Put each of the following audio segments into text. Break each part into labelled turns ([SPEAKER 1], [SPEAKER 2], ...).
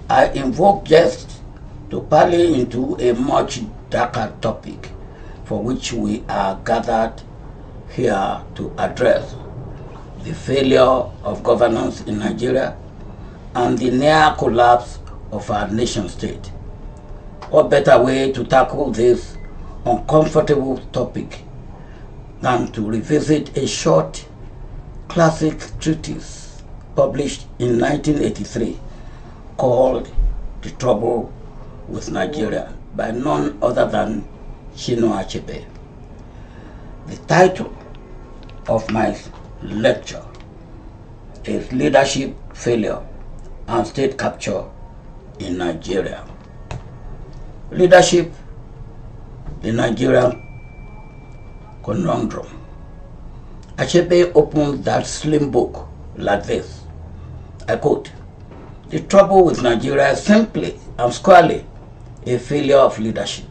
[SPEAKER 1] I invoke jest to parley into a much darker topic for which we are gathered here to address the failure of governance in Nigeria and the near collapse of our nation state. What better way to tackle this uncomfortable topic than to revisit a short classic treatise published in 1983 called The Trouble with Nigeria by none other than Chinua Achebe. The title of my lecture is Leadership Failure and State Capture in Nigeria. Leadership, the Nigerian conundrum. Achebe opened that slim book like this. I quote, "The trouble with Nigeria is simply and squarely a failure of leadership.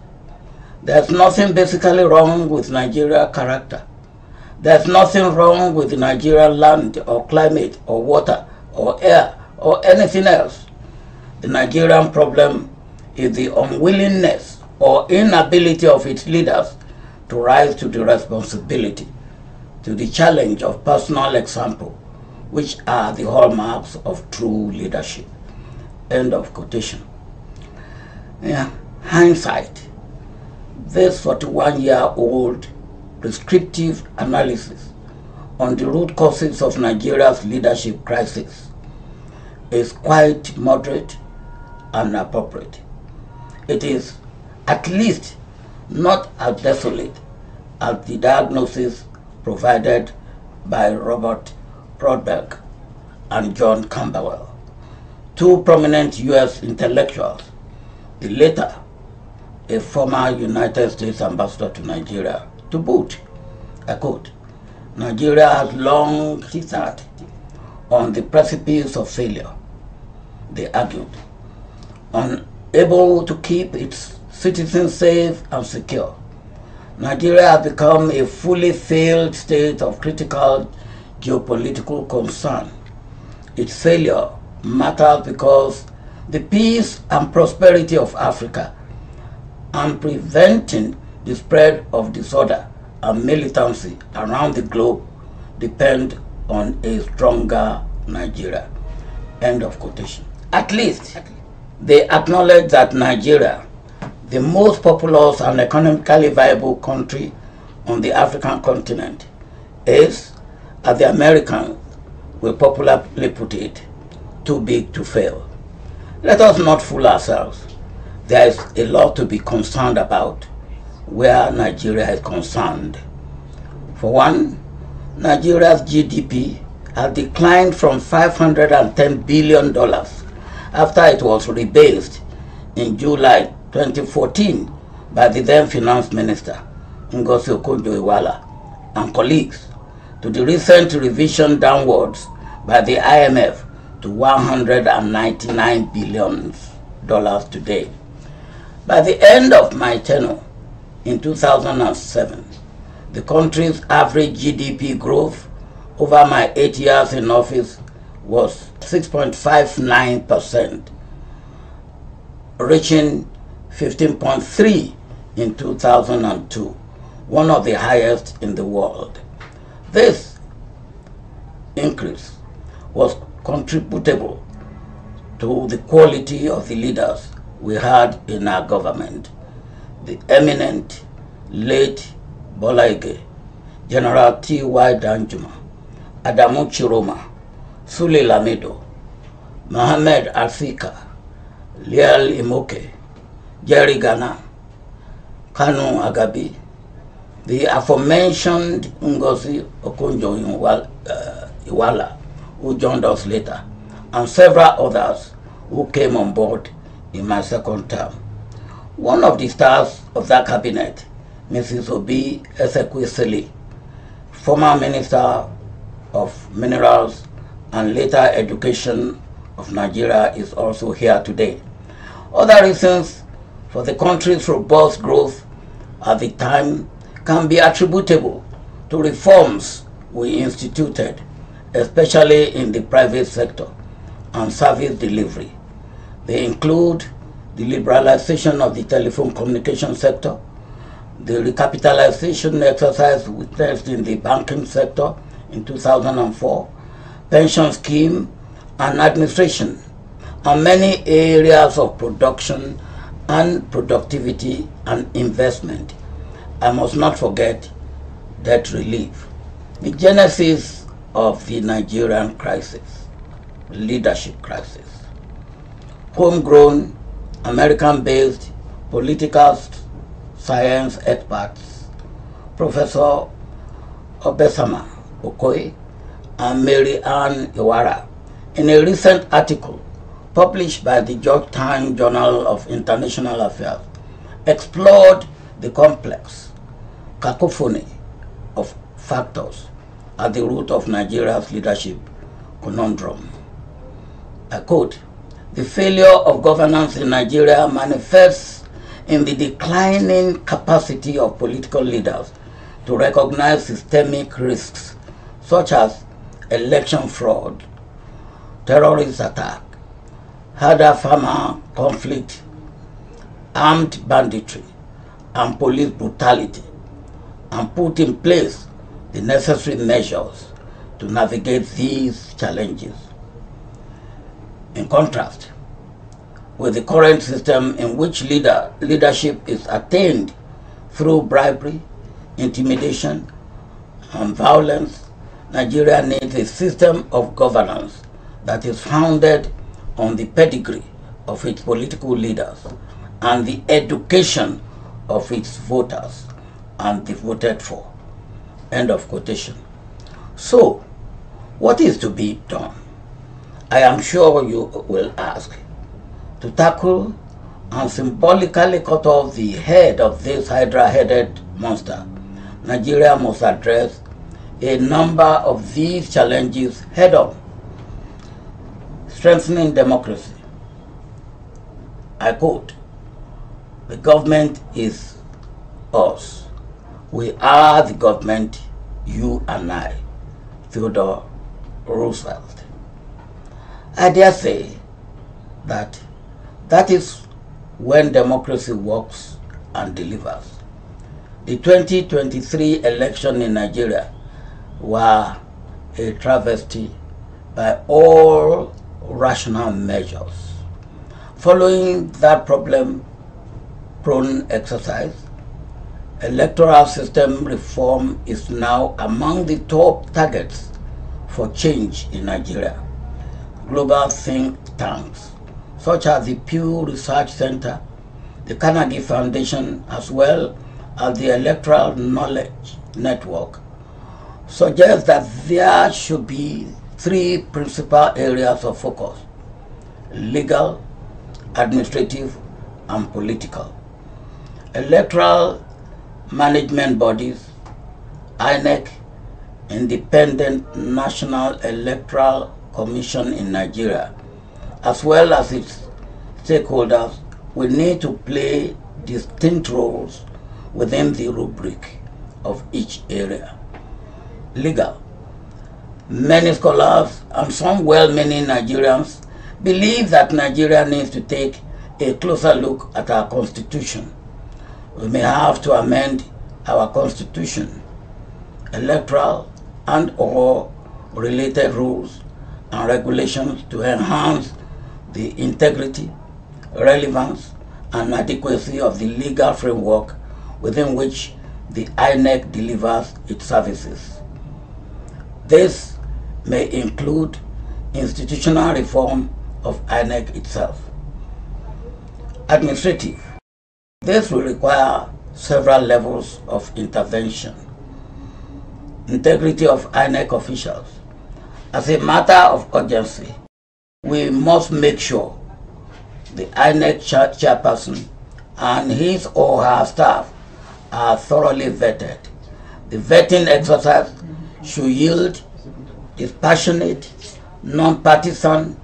[SPEAKER 1] There's nothing basically wrong with Nigeria's character. There's nothing wrong with the Nigerian land or climate or water or air or anything else. The Nigerian problem is the unwillingness or inability of its leaders to rise to the responsibility, to the challenge of personal example, which are the hallmarks of true leadership." End of quotation. Yeah, hindsight. This 41-year-old prescriptive analysis on the root causes of Nigeria's leadership crisis is quite moderate and appropriate. It is at least not as desolate as the diagnosis provided by Robert Brodbeck and John Camberwell, two prominent U.S. intellectuals, the latter a former United States ambassador to Nigeria, to boot. I quote, "Nigeria has long teetered on the precipice of failure," they argued, unable to keep its citizens safe and secure. Nigeria has become a fully failed state of critical geopolitical concern. Its failure matters because the peace and prosperity of Africa and preventing the spread of disorder and militancy around the globe depend on a stronger Nigeria. End of quotation. At least they acknowledge that Nigeria, the most populous and economically viable country on the African continent, is, as the Americans will popularly put it, too big to fail. Let us not fool ourselves. There is a lot to be concerned about where Nigeria is concerned. For one, Nigeria's GDP has declined from $510 billion after it was rebased in July 2014 by the then Finance Minister, Ngozi Okonjo-Iweala, and colleagues, to the recent revision downwards by the IMF to $199 billion today. By the end of my tenure in 2007, the country's average GDP growth over my 8 years in office was 6.59%, reaching 15.3 in 2002, one of the highest in the world. This increase was contributable to the quality of the leaders we had in our government. The eminent late Bola Ige, General T.Y. Danjuma, Adamu Chiroma, Sule Lamido, Mohammed Alfika, Lial Imoke, Jerry Gana, Kanu Agabi, the aforementioned Ngozi Okonjo-Iweala, who joined us later, and several others who came on board in my second term. One of the stars of that cabinet, Mrs. Obi Ezekwesili, former Minister of Minerals and later Education of Nigeria, is also here today. Other reasons for the country's robust growth at the time can be attributable to reforms we instituted, especially in the private sector and service delivery. They include the liberalization of the telephone communication sector, the recapitalization exercise witnessed in the banking sector in 2004, pension scheme and administration, and many areas of production and productivity and investment. I must not forget debt relief. The genesis of the Nigerian crisis, leadership crisis. Homegrown, American-based political science experts, Professor Obesama Okoye and Mary Ann Iwara, in a recent article published by the Georgetown Journal of International Affairs, explored the complex cacophony of factors at the root of Nigeria's leadership conundrum. I quote, "The failure of governance in Nigeria manifests in the declining capacity of political leaders to recognize systemic risks such as election fraud, terrorist attack, herder-farmer conflict, armed banditry, and police brutality, and put in place the necessary measures to navigate these challenges. In contrast, with the current system in which leadership is attained through bribery, intimidation, and violence, Nigeria needs a system of governance that is founded on the pedigree of its political leaders and the education of its voters and the voted for." End of quotation. So, what is to be done? I am sure you will ask. To tackle and symbolically cut off the head of this hydra-headed monster, Nigeria must address a number of these challenges head-on. Strengthening democracy. I quote, "The government is us. We are the government, you and I." Theodore Roosevelt. I dare say that is when democracy works and delivers. The 2023 election in Nigeria were a travesty by all rational measures. Following that problem-prone exercise, electoral system reform is now among the top targets for change in Nigeria. Global think tanks such as the Pew Research Center, the Carnegie Foundation, as well as the Electoral Knowledge Network, suggest that there should be three principal areas of focus: legal, administrative, and political. Electoral management bodies, INEC, Independent National Electoral Commission in Nigeria, as well as its stakeholders, will need to play distinct roles within the rubric of each area. Legal. Many scholars and some well-meaning Nigerians believe that Nigeria needs to take a closer look at our constitution. We may have to amend our constitution, electoral and/or related rules and regulations to enhance the integrity, relevance, and adequacy of the legal framework within which the INEC delivers its services. This may include institutional reform of INEC itself. Administrative. This will require several levels of intervention. Integrity of INEC officials. As a matter of urgency, we must make sure the INEC chairperson and his or her staff are thoroughly vetted. The vetting exercise should yield dispassionate, non-partisan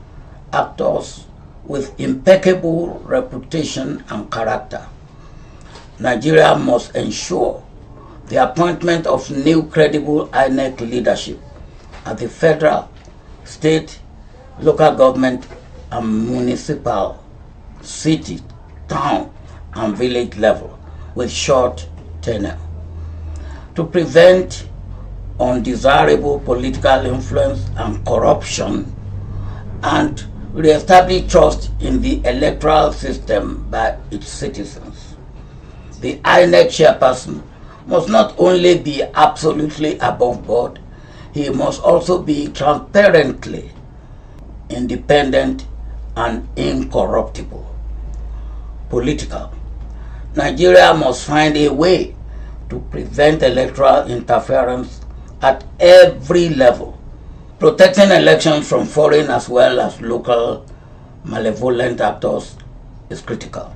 [SPEAKER 1] actors with impeccable reputation and character. Nigeria must ensure the appointment of new credible INEC leadership at the federal, state, local government, and municipal city, town, and village level with short tenure. To prevent undesirable political influence and corruption, and re-establish trust in the electoral system by its citizens, the INEC chairperson must not only be absolutely above board, he must also be transparently independent and incorruptible. Political. Nigeria must find a way to prevent electoral interference at every level. Protecting elections from foreign as well as local malevolent actors is critical.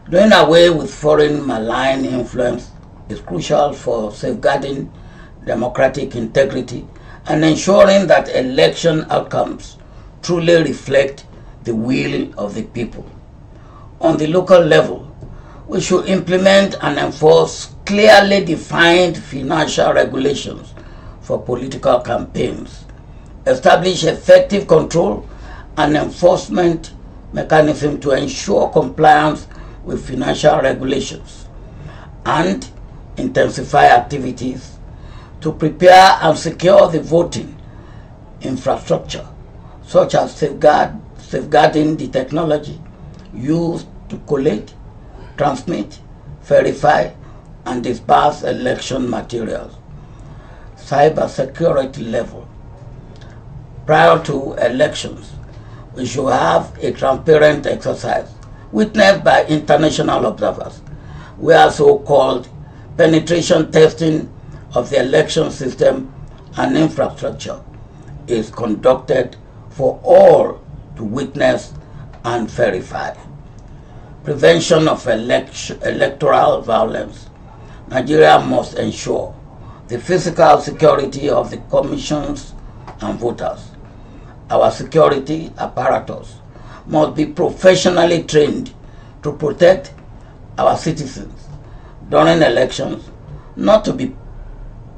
[SPEAKER 1] Doing away with foreign malign influence is crucial for safeguarding democratic integrity and ensuring that election outcomes truly reflect the will of the people. On the local level, we should implement and enforce clearly defined financial regulations for political campaigns, establish effective control and enforcement mechanisms to ensure compliance with financial regulations, and intensify activities to prepare and secure the voting infrastructure, such as safeguarding the technology used to collect, transmit, verify, and disperse election materials. Cybersecurity level. Prior to elections, we should have a transparent exercise witnessed by international observers, where so-called penetration testing of the election system and infrastructure is conducted for all to witness and verify. Prevention of electoral violence. Nigeria must ensure the physical security of the commissions and voters. Our security apparatus must be professionally trained to protect our citizens during elections, not to be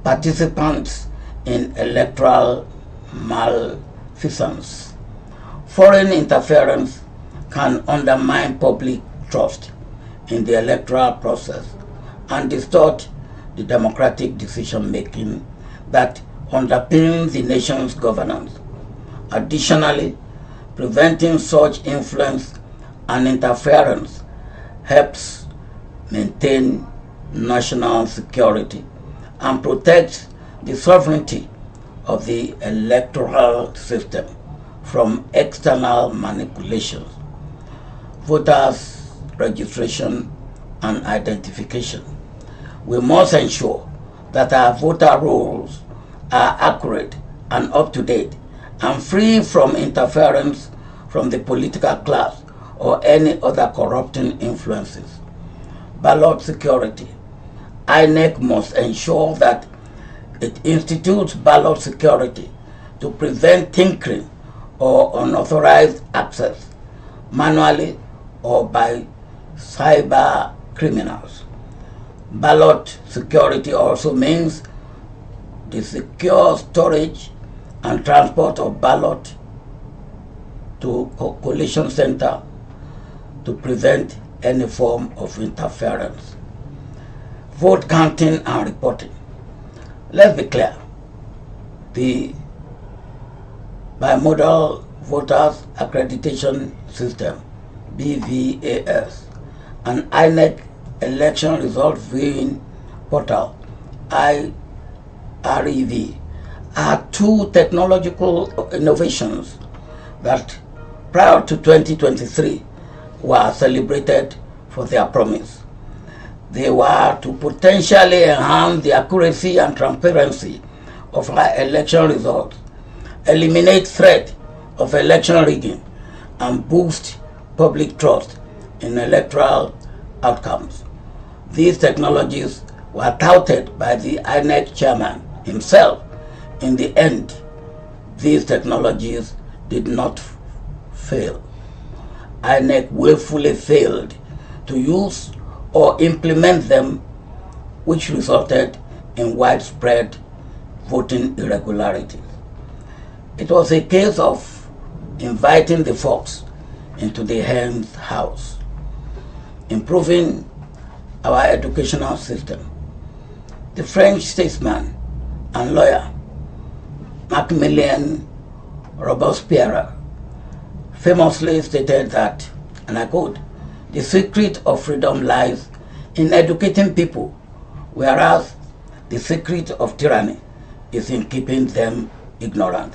[SPEAKER 1] participants in electoral malfeasance. Foreign interference can undermine public trust in the electoral process and distort the democratic decision-making that underpins the nation's governance. Additionally, preventing such influence and interference helps maintain national security and protect the sovereignty of the electoral system from external manipulations. Voters' registration and identification. We must ensure that our voter rolls are accurate and up-to-date and free from interference from the political class or any other corrupting influences. Ballot security. INEC must ensure that it institutes ballot security to prevent tinkering or unauthorized access, manually or by cyber criminals. Ballot security also means the secure storage and transport of ballot to collation center to prevent any form of interference. Vote counting and reporting. Let's be clear. The Bimodal Voters Accreditation System, BVAS, and INEC Election Result Viewing Portal, IREV, are two technological innovations that prior to 2023 were celebrated for their promise. They were to potentially enhance the accuracy and transparency of our election results, eliminate threat of election rigging, and boost public trust in electoral outcomes. These technologies were touted by the INEC chairman himself. In the end, these technologies did not fail. INEC willfully failed to use or implement them, which resulted in widespread voting irregularities. It was a case of inviting the fox into the hen's house. Improving our educational system. The French statesman and lawyer Maximilien Robespierre famously stated that, and I quote, "The secret of freedom lies in educating people, whereas the secret of tyranny is in keeping them ignorant."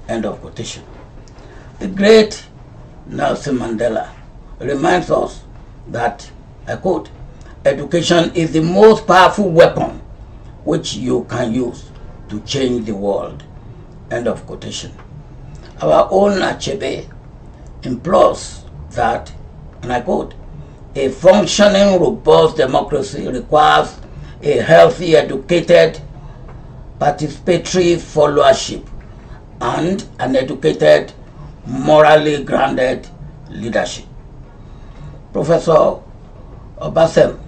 [SPEAKER 1] End of quotation. The great Nelson Mandela reminds us that, I quote, "Education is the most powerful weapon which you can use to change the world." End of quotation. Our own Achebe implores that, and I quote, "A functioning, robust democracy requires a healthy, educated, participatory followership and an educated, morally grounded leadership." Professor Obasem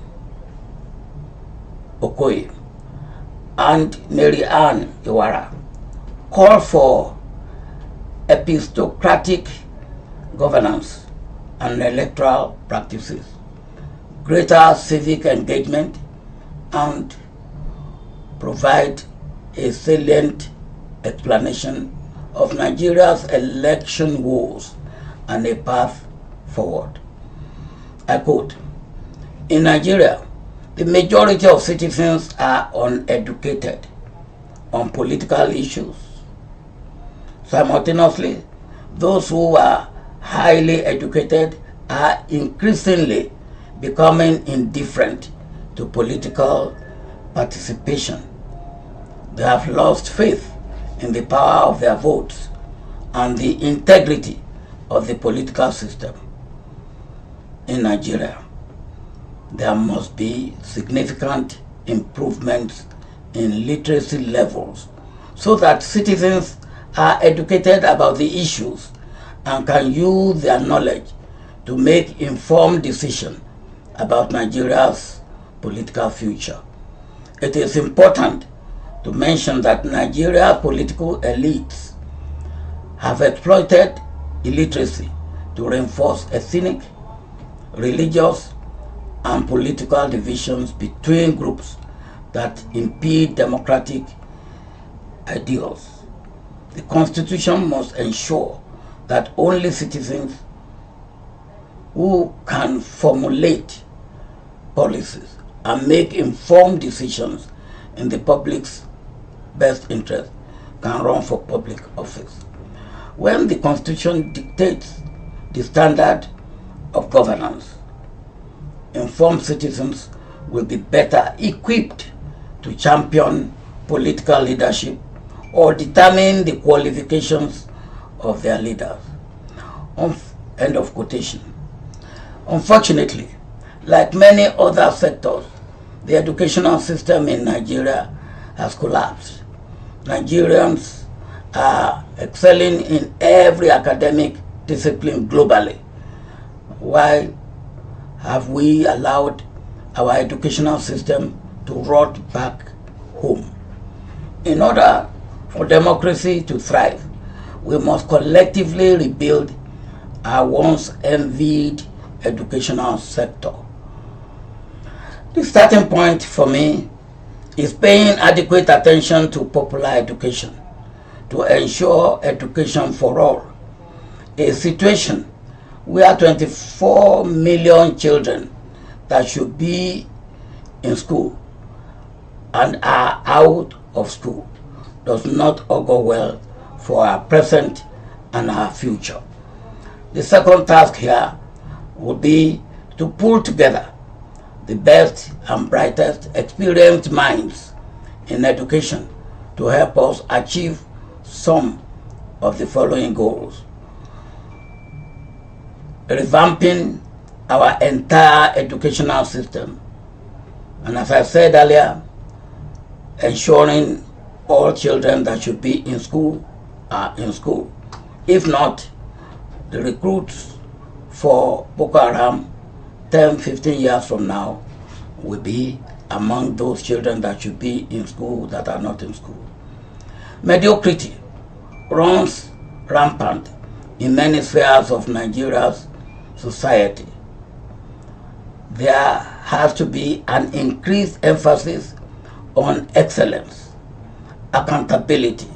[SPEAKER 1] Okoye and Mary Ann Iwara call for epistocratic governance and electoral practices, greater civic engagement, and provide a salient explanation of Nigeria's election woes and a path forward. I quote, "In Nigeria, the majority of citizens are uneducated on political issues. Simultaneously, those who are highly educated are increasingly becoming indifferent to political participation. They have lost faith in the power of their votes and the integrity of the political system. In Nigeria, there must be significant improvements in literacy levels so that citizens are educated about the issues and can use their knowledge to make informed decisions about Nigeria's political future. It is important to mention that Nigeria's political elites have exploited illiteracy to reinforce ethnic, religious, and political divisions between groups that impede democratic ideals. The Constitution must ensure that only citizens who can formulate policies and make informed decisions in the public's best interest can run for public office. When the Constitution dictates the standard of governance, informed citizens will be better equipped to champion political leadership or determine the qualifications of their leaders. End of quotation. Unfortunately, like many other sectors, the educational system in Nigeria has collapsed. Nigerians are excelling in every academic discipline globally. Why have we allowed our educational system to rot back home? In order for democracy to thrive, we must collectively rebuild our once envied educational sector. The starting point for me is paying adequate attention to popular education to ensure education for all. A situation where 24 million children that should be in school and are out of school does not augur well for our present and our future. The second task here would be to pull together the best and brightest experienced minds in education to help us achieve some of the following goals: revamping our entire educational system, and as I said earlier, ensuring all children that should be in school are in school. If not, the recruits for Boko Haram 10-15 years from now will be among those children that should be in school that are not in school. Mediocrity runs rampant in many spheres of Nigeria's society. There has to be an increased emphasis on excellence, accountability,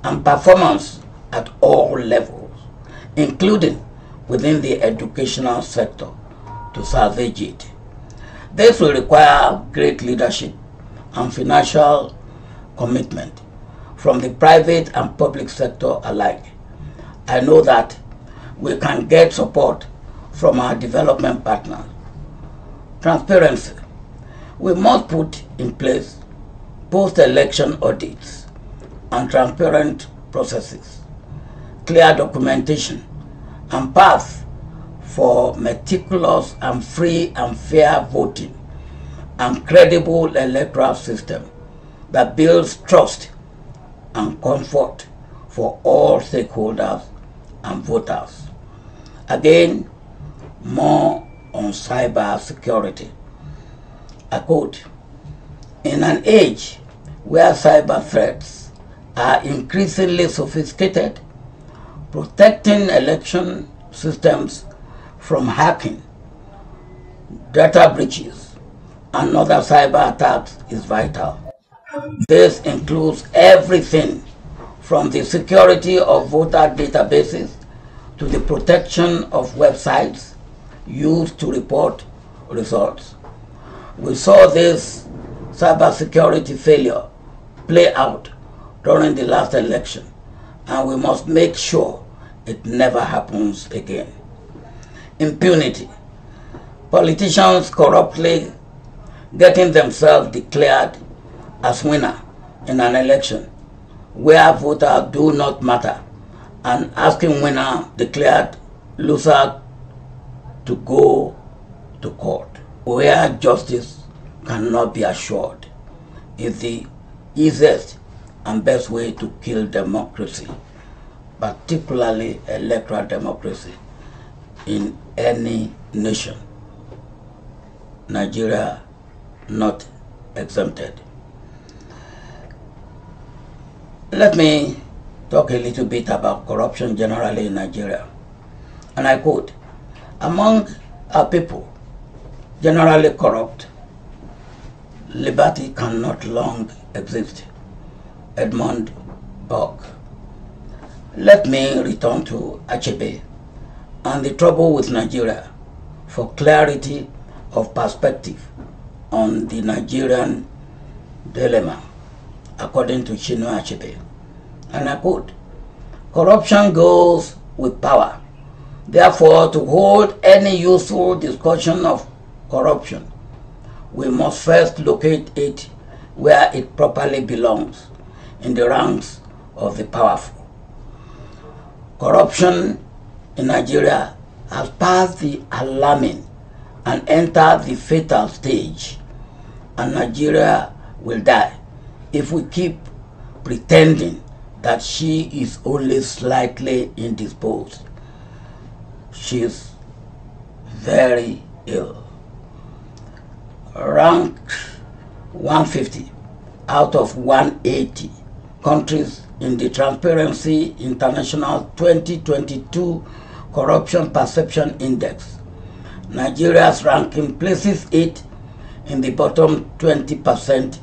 [SPEAKER 1] and performance at all levels, including within the educational sector, to salvage it. This will require great leadership and financial commitment from the private and public sector alike. I know that we can get support from our development partners. Transparency. We must put in place post-election audits and transparent processes, clear documentation, and paths for meticulous and free and fair voting, and credible electoral system that builds trust and comfort for all stakeholders and voters. Again, more on cyber security. I quote, "In an age where cyber threats are increasingly sophisticated, protecting election systems from hacking, data breaches, and other cyber attacks is vital. This includes everything from the security of voter databases to the protection of websites used to report results." We saw this cybersecurity failure play out during the last election, and we must make sure it never happens again. Impunity. Politicians corruptly getting themselves declared as winner in an election where voters do not matter, and asking winner declared loser to go to court, where justice cannot be assured, is the easiest and best way to kill democracy, particularly electoral democracy, in any nation. Nigeria not exempted. Let me talk a little bit about corruption generally in Nigeria. And I quote, "Among our people, generally corrupt, liberty cannot long exist." Edmund Burke. Let me return to Achebe and the trouble with Nigeria for clarity of perspective on the Nigerian dilemma, according to Chinua Achebe. And I quote, "Corruption goes with power. Therefore, to hold any useful discussion of corruption, we must first locate it where it properly belongs, in the ranks of the powerful." Corruption in Nigeria has passed the alarming and entered the fatal stage, and Nigeria will die if we keep pretending that she is only slightly indisposed. She is very ill. Ranked 150 out of 180 countries in the Transparency International 2022 Corruption Perception Index, Nigeria's ranking places it in the bottom 20%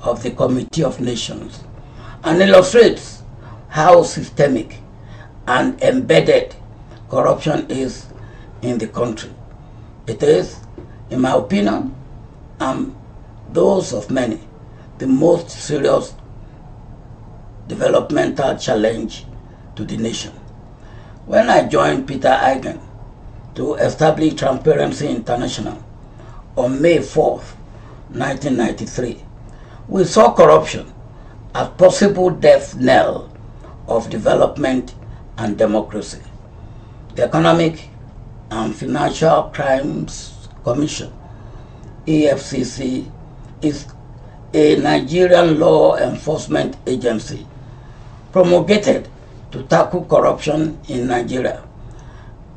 [SPEAKER 1] of the Committee of Nations, and illustrates how systemic and embedded corruption is in the country. It is, in my opinion, and those of many, the most serious developmental challenge to the nation. When I joined Peter Eigen to establish Transparency International on May 4th, 1993, we saw corruption as possible death knell of development and democracy. The Economic and Financial Crimes Commission, EFCC, is a Nigerian law enforcement agency promulgated to tackle corruption in Nigeria.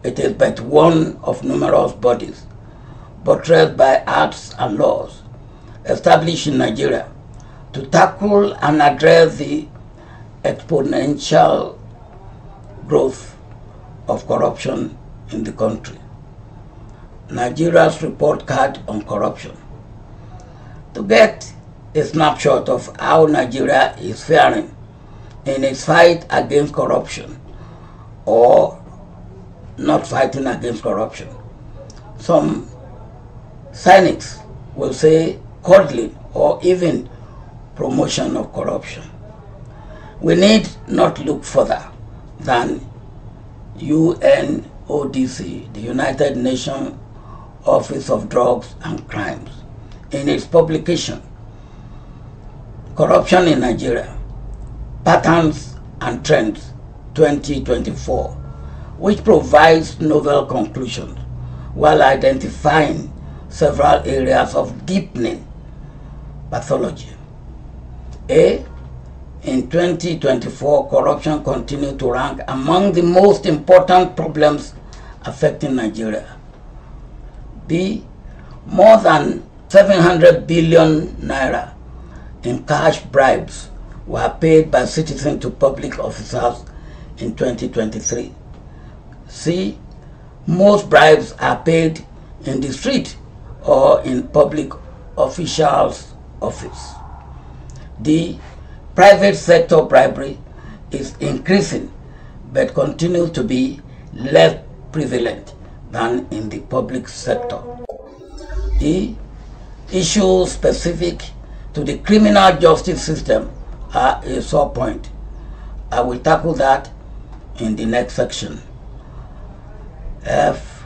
[SPEAKER 1] It is but one of numerous bodies, buttressed by acts and laws, established in Nigeria to tackle and address the exponential growth of corruption in the country. Nigeria's report card on corruption. To get a snapshot of how Nigeria is faring in its fight against corruption or not fighting against corruption, some cynics will say coddling or even promotion of corruption. We need not look further than UNODC, the United Nations Office of Drugs and Crimes, in its publication, Corruption in Nigeria, Patterns and Trends 2024, which provides novel conclusions while identifying several areas of deepening pathology. A. In 2024, corruption continued to rank among the most important problems affecting Nigeria. B. More than 700 billion naira in cash bribes were paid by citizens to public officers in 2023. C. Most bribes are paid in the street or in public officials' office. D. Private sector bribery is increasing but continues to be less prevalent than in the public sector. E. Issues specific to the criminal justice system are a sore point. I will tackle that in the next section. F.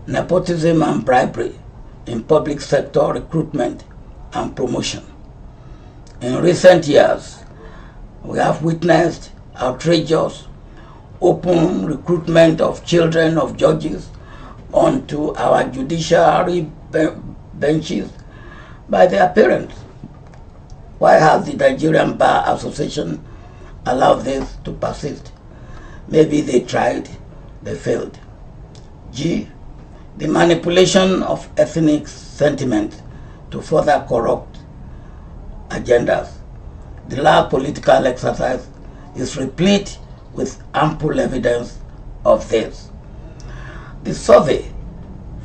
[SPEAKER 1] Nepotism and bribery in public sector recruitment and promotion. In recent years, we have witnessed outrageous open recruitment of children of judges onto our judiciary benches by their parents. Why has the Nigerian Bar Association allowed this to persist? Maybe they tried, they failed. G. The manipulation of ethnic sentiment to further corrupt agendas. The last political exercise is replete with ample evidence of this. The survey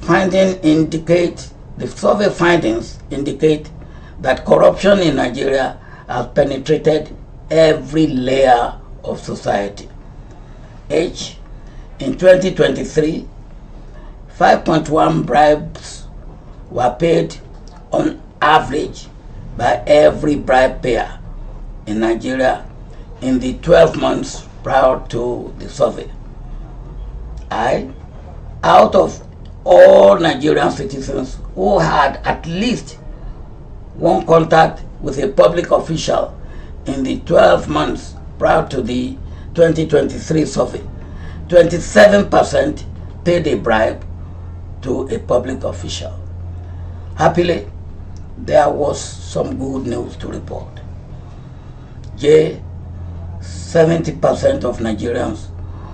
[SPEAKER 1] findings indicate that corruption in Nigeria has penetrated every layer of society. H. In 2023, 5.1 bribes were paid on average by every bribe payer in Nigeria in the 12 months prior to the survey. I. Out of all Nigerian citizens who had at least one contact with a public official in the 12 months prior to the 2023 survey, 27% paid a bribe to a public official. Happily, there was some good news to report. J. 70% of Nigerians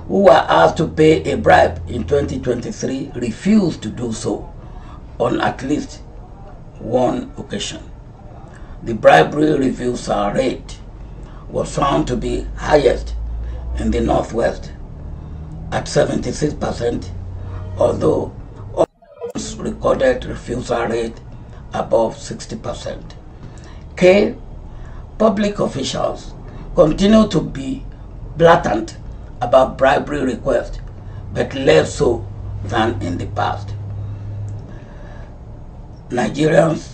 [SPEAKER 1] who were asked to pay a bribe in 2023 refused to do so on at least one occasion. The bribery refusal rate was found to be highest in the Northwest at 76%, although others recorded refusal rate above 60%. K. Public officials continue to be blatant about bribery requests, but less so than in the past. Nigerians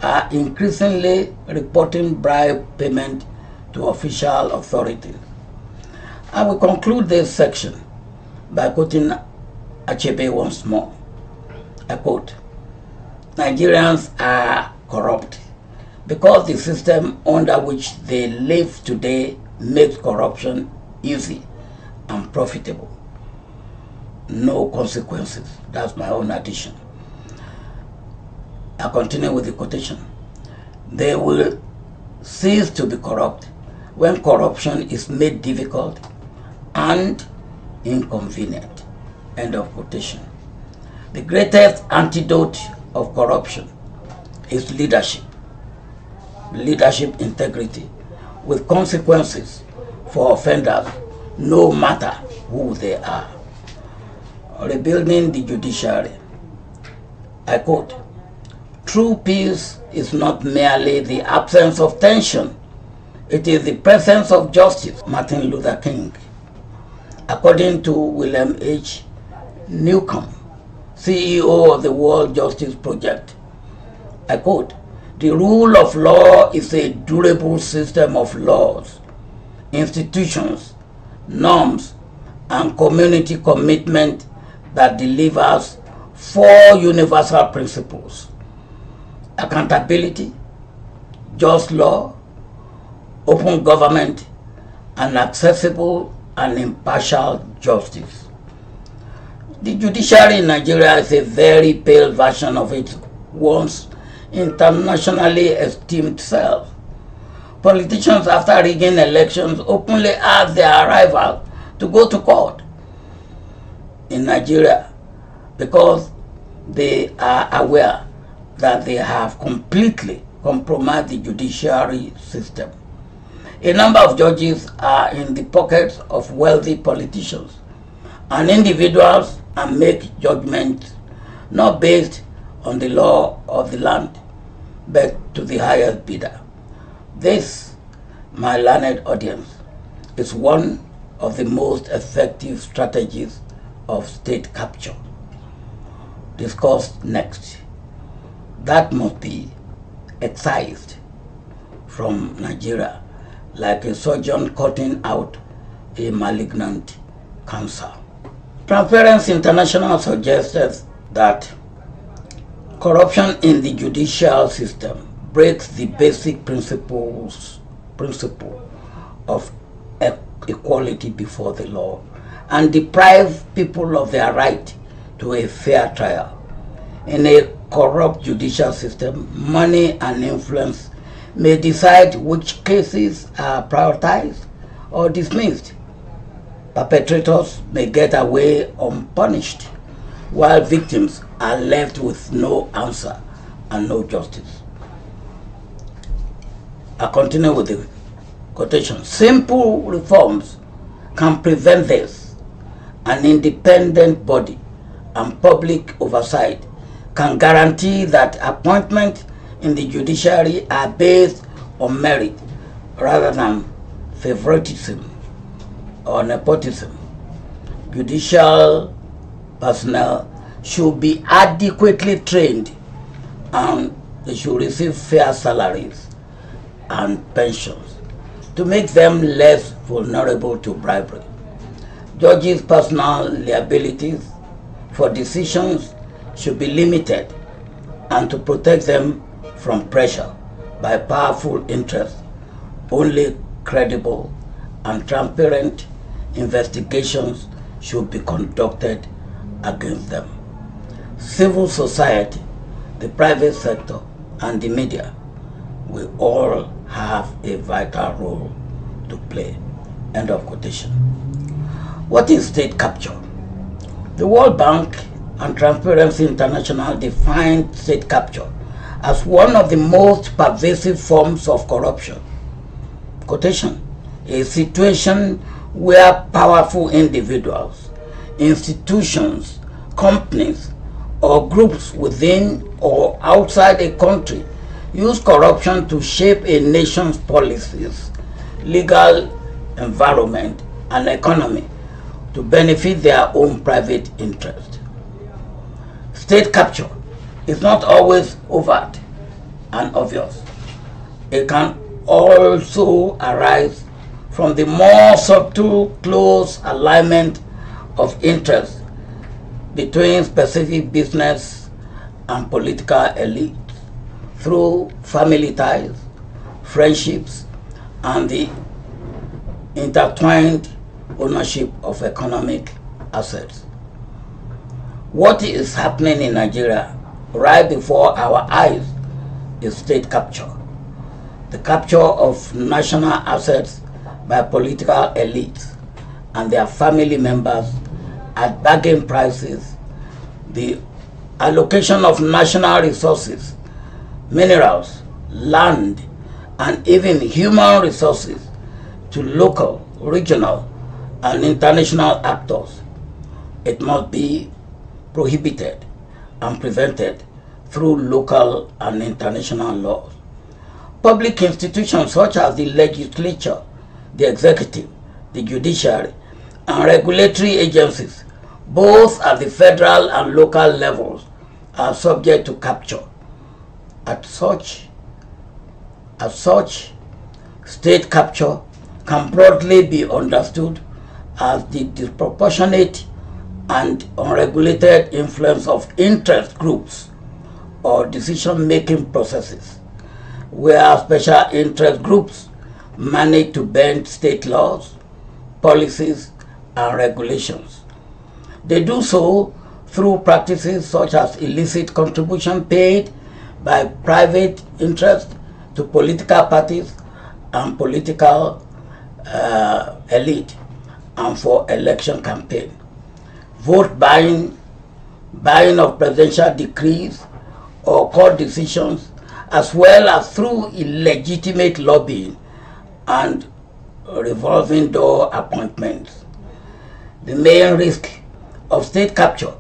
[SPEAKER 1] are increasingly reporting bribe payment to official authorities. I will conclude this section by quoting Achebe once more. I quote, "Nigerians are corrupt because the system under which they live today makes corruption easy and profitable. No consequences." That's my own addition. I continue with the quotation. "They will cease to be corrupt when corruption is made difficult and inconvenient." End of quotation. The greatest antidote of corruption is leadership integrity, with consequences for offenders, no matter who they are. rebuilding the judiciary. I quote, "True peace is not merely the absence of tension, it is the presence of justice." Martin Luther King. According to William H. Newcomb, CEO of the World Justice Project, I quote, "The rule of law is a durable system of laws, institutions, norms, and community commitment that delivers four universal principles: accountability, just law, open government, and accessible and impartial justice." The judiciary in Nigeria is a very pale version of its once internationally esteemed self. Politicians, after rigging elections, openly ask their rivals to go to court in Nigeria because they are aware that they have completely compromised the judiciary system. A number of judges are in the pockets of wealthy politicians and individuals and make judgments not based on the law of the land, but to the highest bidder. This, my learned audience, is one of the most effective strategies of state capture. Discussed next. That must be excised from Nigeria like a surgeon cutting out a malignant cancer. Transparency International suggested that corruption in the judicial system breaks the basic principle of equality before the law and deprives people of their right to a fair trial. In a corrupt judicial system, money and influence may decide which cases are prioritized or dismissed. Perpetrators may get away unpunished, while victims are left with no answer and no justice. I continue with the quotation. "Simple reforms can prevent this. An independent body and public oversight can guarantee that appointments in the judiciary are based on merit rather than favoritism or nepotism. Judicial personnel should be adequately trained and they should receive fair salaries and pensions to make them less vulnerable to bribery. Judges' personal liabilities for decisions should be limited and to protect them from pressure by powerful interests. Only credible and transparent investigations should be conducted against them. Civil society, the private sector, and the media will all have a vital role to play." End of quotation. What is state capture? The World Bank and Transparency International define state capture as one of the most pervasive forms of corruption. Quotation, "A situation where powerful individuals, institutions, companies, or groups within or outside a country use corruption to shape a nation's policies, legal environment, and economy to benefit their own private interest." State capture is not always overt and obvious. It can also arise from the more subtle close alignment of interests between specific business and political elites through family ties, friendships, and the intertwined ownership of economic assets. What is happening in Nigeria right before our eyes is state capture. The capture of national assets by political elites and their family members at bargain prices, the allocation of national resources, minerals, land, and even human resources to local, regional, and international actors, It must be prohibited and prevented through local and international laws. Public institutions such as the legislature, the executive, the judiciary, and regulatory agencies, both at the federal and local levels, are subject to capture. As such, state capture can broadly be understood as the disproportionate and unregulated influence of interest groups or decision-making processes, where special interest groups manage to bend state laws, policies, and regulations. They do so through practices such as illicit contribution paid by private interests to political parties and political elite and for election campaign, vote buying, buying of presidential decrees or court decisions, as well as through illegitimate lobbying and revolving door appointments. The main risk of state capture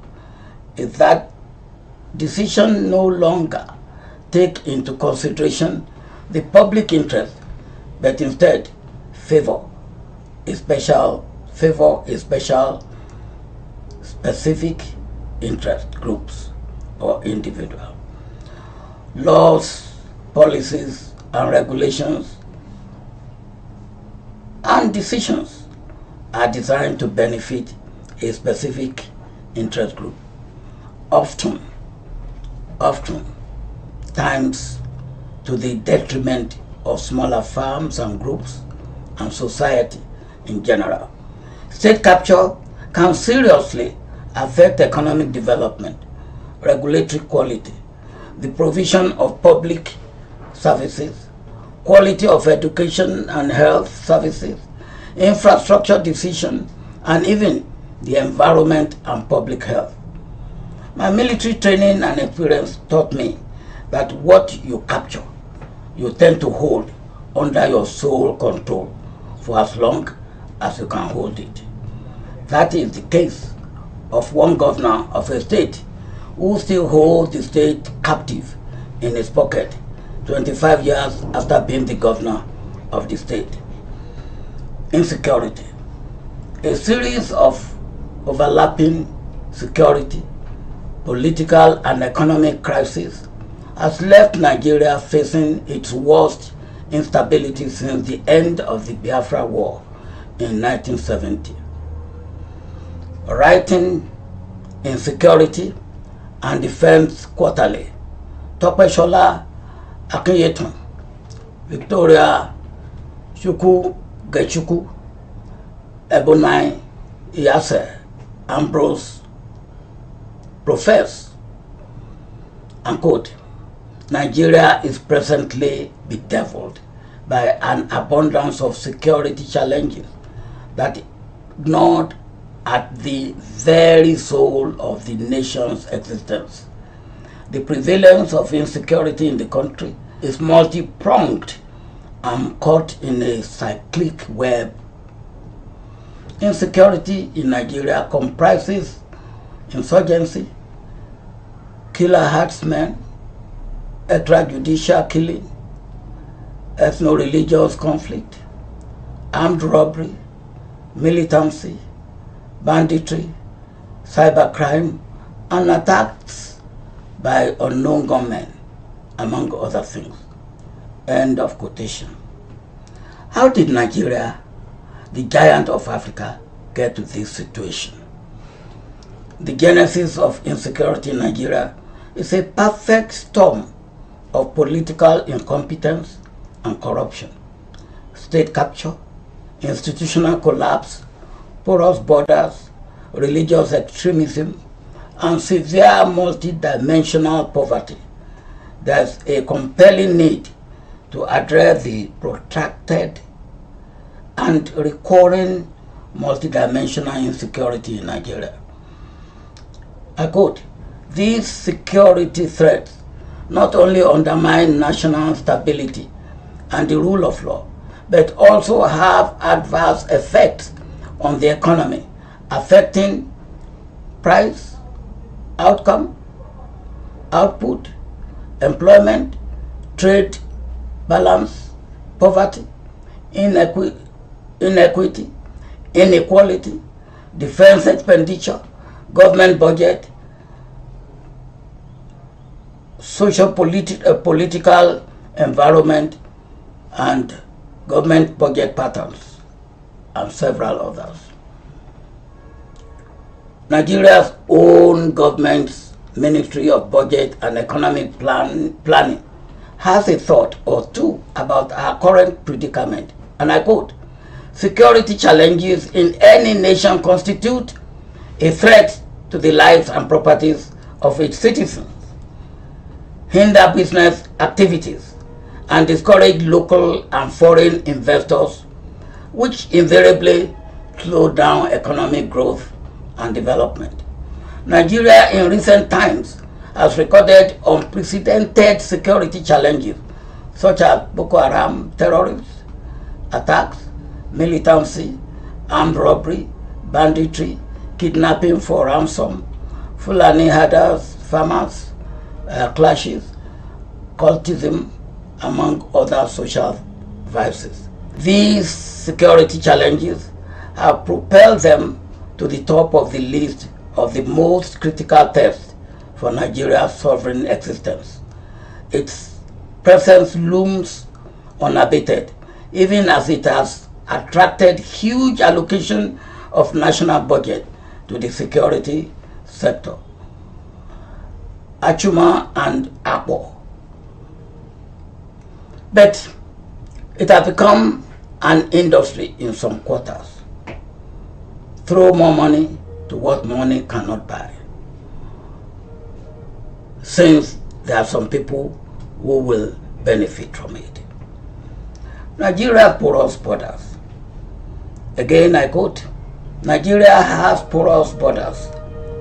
[SPEAKER 1] is that decisions no longer take into consideration the public interest, but instead favor specific interest groups or individuals. Laws, policies, and regulations and decisions are designed to benefit a specific interest group, often times to the detriment of smaller firms and groups and society in general. State capture can seriously affect economic development, regulatory quality, the provision of public services, quality of education and health services, infrastructure decision, and even the environment and public health. My military training and experience taught me that what you capture, you tend to hold under your sole control for as long as you can hold it. That is the case of one governor of a state who still holds the state captive in his pocket 25 years after being the governor of the state. Insecurity. A series of overlapping security, political and economic crises has left Nigeria facing its worst instability since the end of the Biafra War in 1970. Writing Insecurity and Defense Quarterly, Topeshola Akinyetun, Victoria Chukwu Gechukwu, Ebonai Iyase Ambrose profess, and quote, Nigeria is presently bedeviled by an abundance of security challenges that gnawed at the very soul of the nation's existence. The prevalence of insecurity in the country is multi-pronged and caught in a cyclic web. Insecurity in Nigeria comprises insurgency, killer herdsmen, extrajudicial killing, ethno-religious conflict, armed robbery, militancy, banditry, cybercrime, and attacks by unknown gunmen, among other things. End of quotation. How did Nigeria, the giant of Africa, get to this situation? The genesis of insecurity in Nigeria is a perfect storm of political incompetence and corruption, state capture, institutional collapse, porous borders, religious extremism, and severe multi-dimensional poverty. There's a compelling need to address the protracted and recurring multi-dimensional insecurity in Nigeria. I quote, these security threats not only undermine national stability and the rule of law, but also have adverse effects on the economy, affecting price, outcome, output, employment, trade balance, poverty, inequity, inequality, defense expenditure, government budget, political environment, and government budget patterns, and several others. Nigeria's own government's Ministry of Budget and Economic Planning has a thought or two about our current predicament, and I quote, "Security challenges in any nation constitute a threat to the lives and properties of its citizens, hinder business activities, and discourage local and foreign investors, which invariably slow down economic growth and development. Nigeria in recent times has recorded unprecedented security challenges such as Boko Haram terrorist attacks, militancy, armed robbery, banditry, kidnapping for ransom, Fulani herders, farmers, clashes, cultism, among other social vices. These security challenges have propelled them to the top of the list of the most critical tests for Nigeria's sovereign existence. Its presence looms unabated, even as it has attracted huge allocation of national budget to the security sector. Achuma and Akpo. But it has become an industry in some quarters. Throw more money to what money cannot buy, since there are some people who will benefit from it. Nigeria porous borders. Again I quote, "Nigeria has porous borders,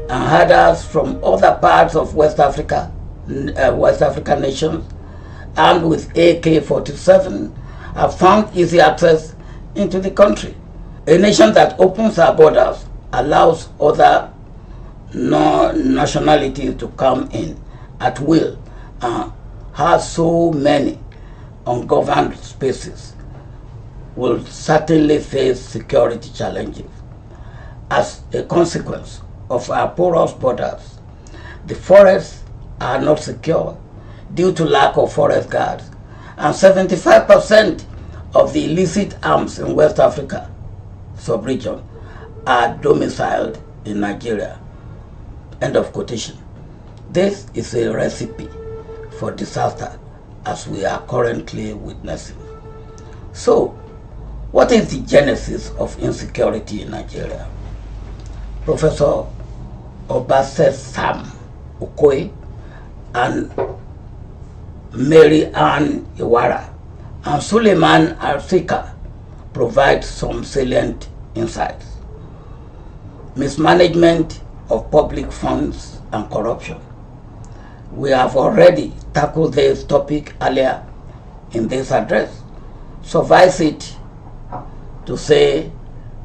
[SPEAKER 1] and herders from other parts of West African nations armed with AK-47 have found easy access into the country. A nation that opens our borders allows other nationalities to come in at will and has so many ungoverned spaces will certainly face security challenges. As a consequence of our porous borders, the forests are not secure due to lack of forest guards, and 75% of the illicit arms in West Africa sub-region are domiciled in Nigeria." End of quotation. This is a recipe for disaster as we are currently witnessing. So, what is the genesis of insecurity in Nigeria? Professor Obasanjo Okoye and Mary Ann Iwara and Suleiman Arsika provide some salient insights. Mismanagement of public funds and corruption. We have already tackled this topic earlier in this address. Suffice it to say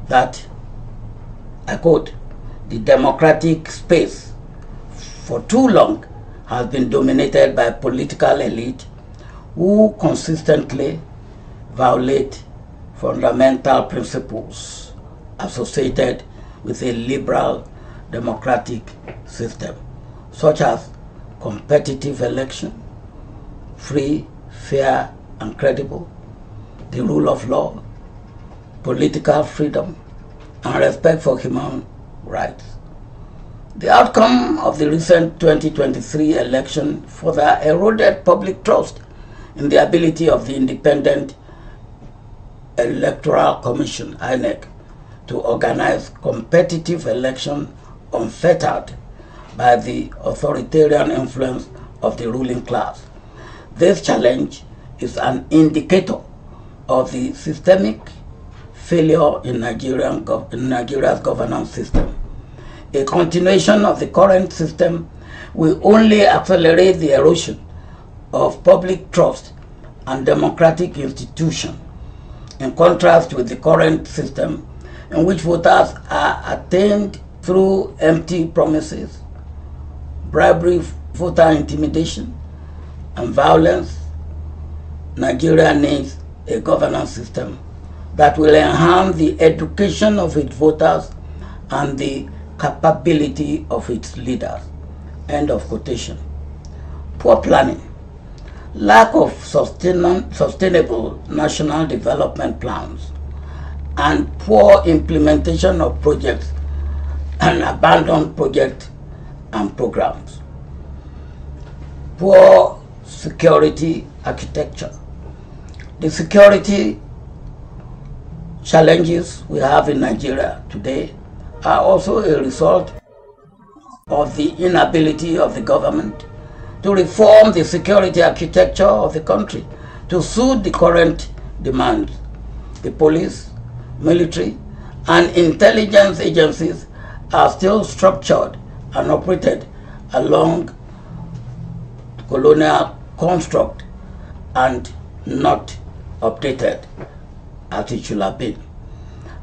[SPEAKER 1] that, I quote, "The democratic space for too long has been dominated by political elite who consistently violate fundamental principles associated with a liberal democratic system, such as competitive election, free, fair, and credible, the rule of law, political freedom, and respect for human rights. The outcome of the recent 2023 election further eroded public trust in the ability of the Independent Electoral Commission, INEC, to organize competitive election unfettered by the authoritarian influence of the ruling class. This challenge is an indicator of the systemic failure in Nigeria's governance system. A continuation of the current system will only accelerate the erosion of public trust and democratic institutions, in contrast with the current system in which voters are through empty promises, bribery, voter intimidation, and violence. Nigeria needs a governance system that will enhance the education of its voters and the capability of its leaders. End of quotation. Poor planning, lack of sustainable national development plans, and poor implementation of projects and abandoned projects and programs. Poor security architecture. The security challenges we have in Nigeria today are also a result of the inability of the government to reform the security architecture of the country to suit the current demands. The police, military, and intelligence agencies are still structured and operated along colonial construct and not updated as it should have been.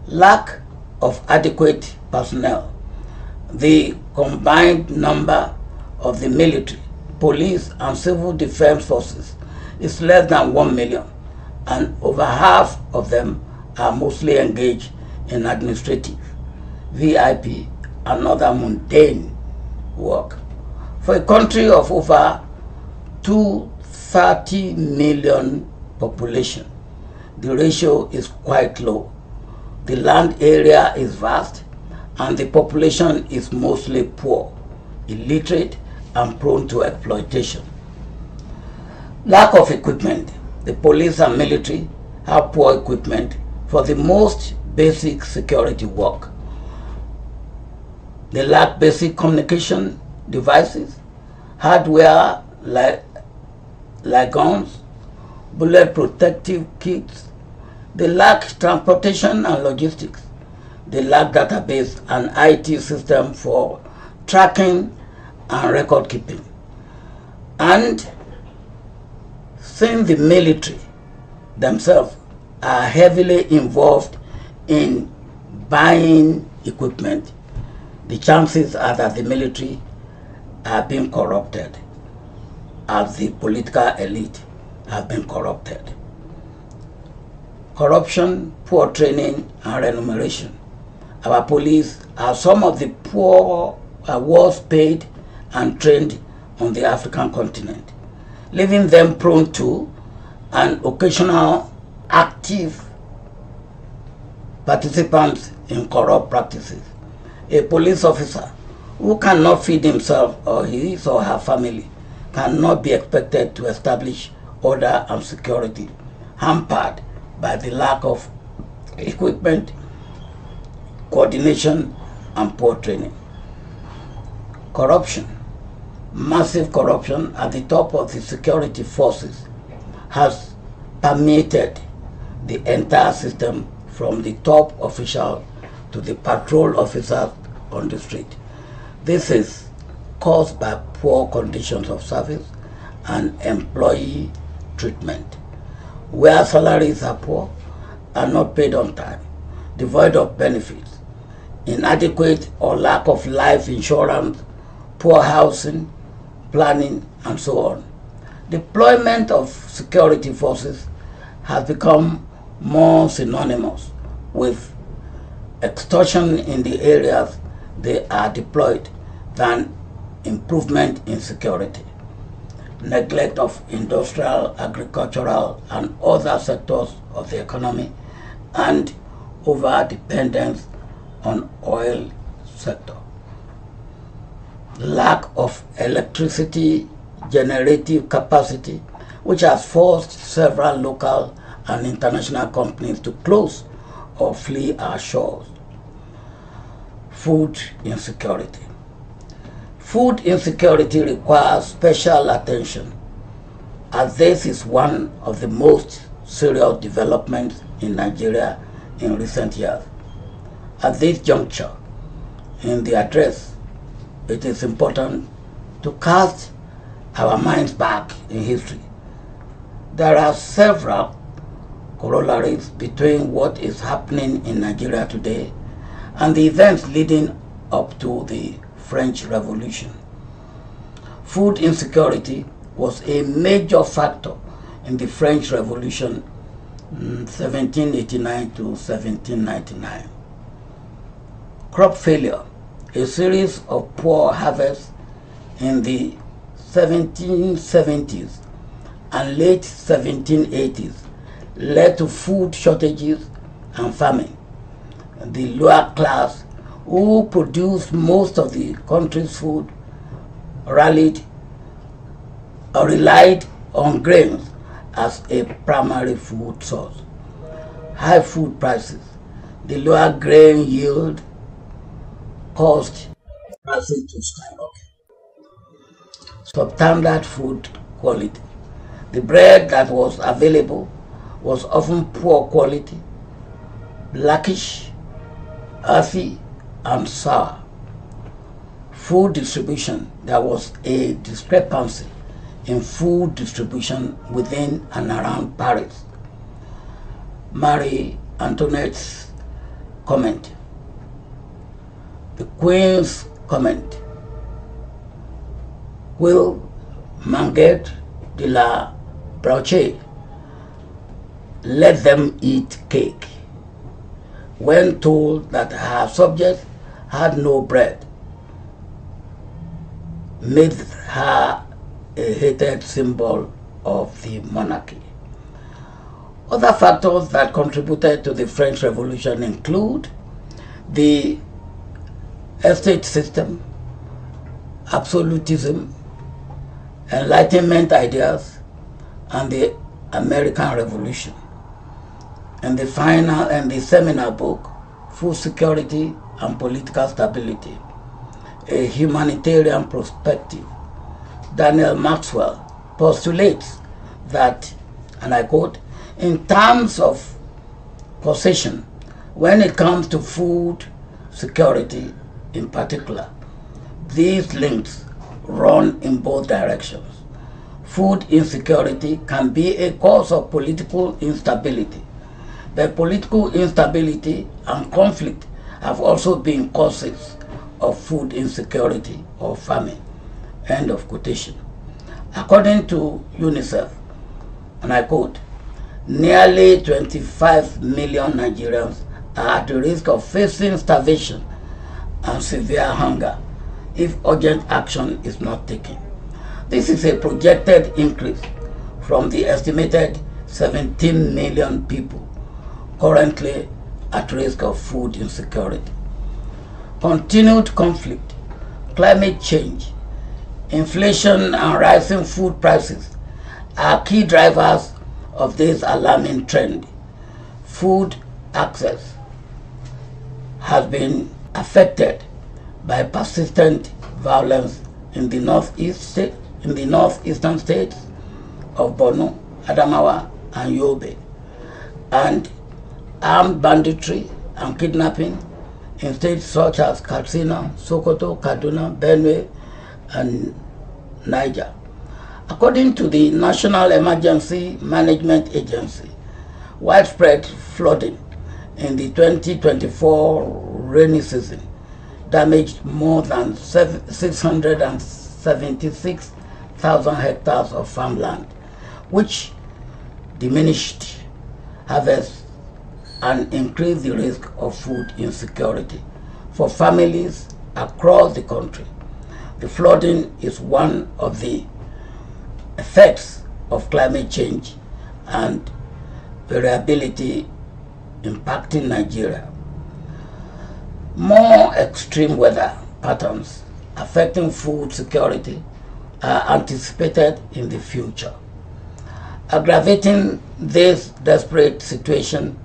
[SPEAKER 1] Lack of adequate personnel. The combined number of the military, police, and civil defense forces is less than 1 million, and over half of them are mostly engaged in administrative, VIP, and other mundane work. For a country of over 230 million population, the ratio is quite low. The land area is vast, and the population is mostly poor, illiterate, and prone to exploitation. Lack of equipment. The police and military have poor equipment for the most basic security work. They lack basic communication devices, hardware like guns, bullet protective kits. They lack transportation and logistics. They lack database and IT system for tracking and record keeping. And since the military themselves are heavily involved in buying equipment, the chances are that the military are being corrupted as the political elite have been corrupted. Corruption, poor training, and remuneration. Our police are some of the poor, worst paid and trained on the African continent, leaving them prone to and occasional active participants in corrupt practices. A police officer who cannot feed himself or his or her family cannot be expected to establish order and security, hampered by the lack of equipment, coordination, and poor training. Corruption. Massive corruption at the top of the security forces has permeated the entire system from the top official to the patrol officers on the street. This is caused by poor conditions of service and employee treatment, where salaries are poor, are not paid on time, devoid of benefits, inadequate or lack of life insurance, poor housing, planning, and so on. Deployment of security forces has become more synonymous with extortion in the areas they are deployed than improvement in security. Neglect of industrial, agricultural, and other sectors of the economy, and over-dependence on oil sector. Lack of electricity generative capacity, which has forced several local and international companies to close or flee our shores. Food insecurity. Food insecurity requires special attention, as this is one of the most serious developments in Nigeria in recent years. At this juncture in the address, it is important to cast our minds back in history. There are several corollaries between what is happening in Nigeria today and the events leading up to the French Revolution. Food insecurity was a major factor in the French Revolution 1789 to 1799. Crop failure, a series of poor harvests in the 1770s and late 1780s led to food shortages and famine. The lower class, who produced most of the country's food, relied on grains as a primary food source. High food prices, the lower grain yield caused prices to skyrocket. Substandard food quality. The bread that was available was often poor quality, blackish, earthy, and sour. Food distribution. There was a discrepancy in food distribution within and around Paris. Marie Antoinette's comment. The Queen's comment. Will Manguet de la Brochet let them eat cake when told that her subjects had no bread, made her a hated symbol of the monarchy. Other factors that contributed to the French Revolution include the estate system, absolutism, Enlightenment ideas, and the American Revolution. And the final and the seminal book, Food Security and Political Stability, a Humanitarian Perspective, Daniel Maxwell postulates that, and I quote, in terms of possession, when it comes to food security in particular, these links run in both directions. Food insecurity can be a cause of political instability. But political instability and conflict have also been causes of food insecurity or famine. End of quotation. According to UNICEF, and I quote, nearly 25 million Nigerians are at the risk of facing starvation and severe hunger if urgent action is not taken. This is a projected increase from the estimated 17 million people currently at risk of food insecurity. Continued conflict, climate change, inflation and rising food prices are key drivers of this alarming trend. Food access has been affected by persistent violence in the northeastern states of Borno, Adamawa, and Yobe, and armed banditry and kidnapping in states such as Katsina, Sokoto, Kaduna, Benue, and Niger. According to the National Emergency Management Agency, widespread flooding in the 2024 rainy season damaged more than 676,000 hectares of farmland, which diminished harvests and increased the risk of food insecurity for families across the country. The flooding is one of the effects of climate change and variability impacting Nigeria. More extreme weather patterns affecting food security are anticipated in the future. Aggravating this desperate situation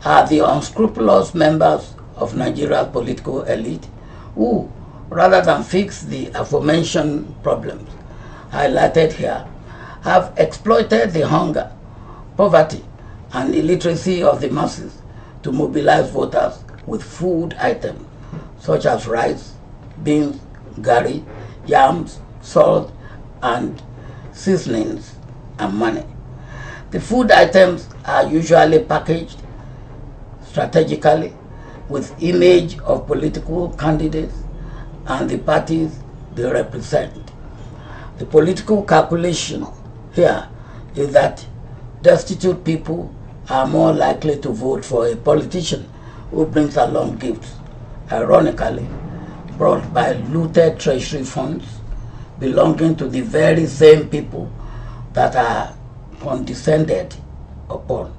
[SPEAKER 1] are the unscrupulous members of Nigeria's political elite who, rather than fix the aforementioned problems highlighted here, have exploited the hunger, poverty, and illiteracy of the masses to mobilize voters with food items such as rice, beans, garri, yams, salt, and seasonings and money. The food items are usually packaged strategically with image of political candidates and the parties they represent. The political calculation here is that destitute people are more likely to vote for a politician who brings along gifts, ironically brought by looted treasury funds belonging to the very same people that are condescended upon.